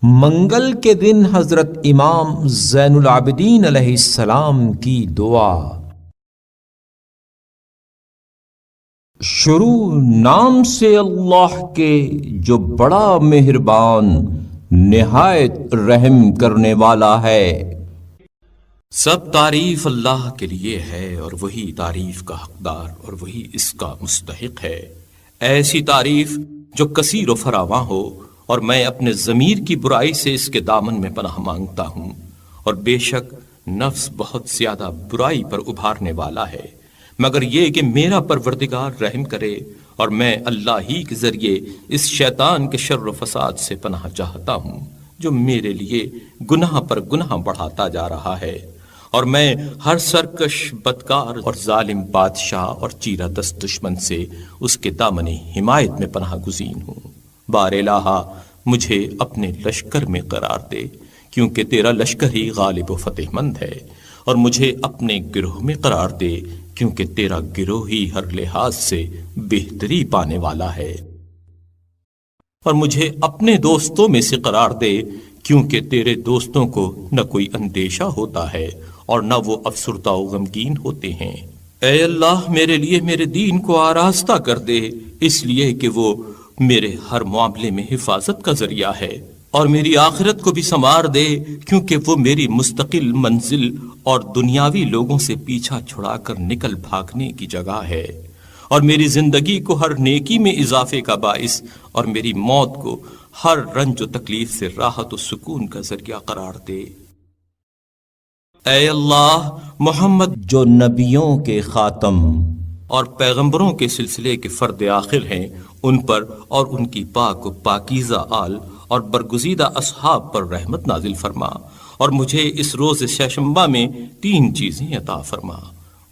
منگل کے دن حضرت امام زین العابدین علیہ السلام کی دعا۔ شروع نام سے اللہ کے جو بڑا مہربان نہایت رحم کرنے والا ہے۔ سب تعریف اللہ کے لیے ہے اور وہی تعریف کا حقدار اور وہی اس کا مستحق ہے۔ ایسی تعریف جو کثیر و فراواں ہو، اور میں اپنے ضمیر کی برائی سے اس کے دامن میں پناہ مانگتا ہوں، اور بے شک نفس بہت زیادہ برائی پر ابھارنے والا ہے، مگر یہ کہ میرا پروردگار رحم کرے، اور میں اللہ ہی کے ذریعے اس شیطان کے شر و فساد سے پناہ چاہتا ہوں جو میرے لیے گناہ پر گناہ بڑھاتا جا رہا ہے، اور میں ہر سرکش بدکار اور ظالم بادشاہ اور چیرہ دست دشمن سے اس کے دامن حمایت میں پناہ گزین ہوں۔ بار الہا مجھے اپنے لشکر میں قرار دے، کیونکہ تیرا لشکر ہی غالب و فتح مند ہے، اور مجھے اپنے گروہ میں قرار دے، کیونکہ تیرا گروہ ہی ہر لحاظ سے بہتری پانے والا ہے، اور مجھے اپنے دوستوں میں سے قرار دے، کیونکہ تیرے دوستوں کو نہ کوئی اندیشہ ہوتا ہے اور نہ وہ افسردہ و غمگین ہوتے ہیں۔ اے اللہ میرے لیے میرے دین کو آراستہ کر دے، اس لیے کہ وہ میرے ہر معاملے میں حفاظت کا ذریعہ ہے، اور میری آخرت کو بھی سنوار دے، کیونکہ وہ میری مستقل منزل اور دنیاوی لوگوں سے پیچھا چھڑا کر نکل بھاگنے کی جگہ ہے، اور میری زندگی کو ہر نیکی میں اضافے کا باعث اور میری موت کو ہر رنج و تکلیف سے راحت و سکون کا ذریعہ قرار دے۔ اے اللہ محمد جو نبیوں کے خاتم اور پیغمبروں کے سلسلے کے فرد آخر ہیں، ان پر اور ان کی پاک و پاکیزہ آل اور برگزیدہ اصحاب پر رحمت نازل فرما، اور مجھے اس روز ششمبہ میں 3 چیزیں عطا فرما۔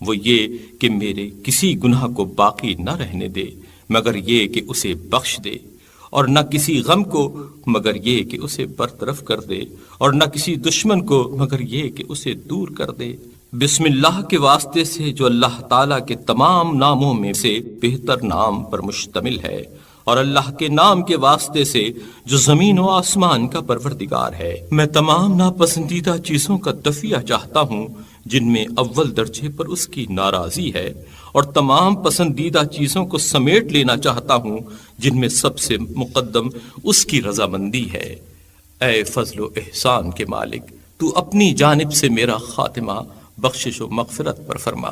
وہ یہ کہ میرے کسی گناہ کو باقی نہ رہنے دے مگر یہ کہ اسے بخش دے، اور نہ کسی غم کو مگر یہ کہ اسے برطرف کر دے، اور نہ کسی دشمن کو مگر یہ کہ اسے دور کر دے۔ بسم اللہ کے واسطے سے جو اللہ تعالیٰ کے تمام ناموں میں سے بہتر نام پر مشتمل ہے، اور اللہ کے نام کے واسطے سے جو زمین و آسمان کا پروردگار ہے۔ میں تمام ناپسندیدہ چیزوں کا دفیہ چاہتا ہوں جن میں اول درجے پر اس کی ناراضی ہے، اور تمام پسندیدہ چیزوں کو سمیٹ لینا چاہتا ہوں جن میں سب سے مقدم اس کی رضامندی ہے۔ اے فضل و احسان کے مالک، تو اپنی جانب سے میرا خاتمہ بخشش و مغفرت پر فرما۔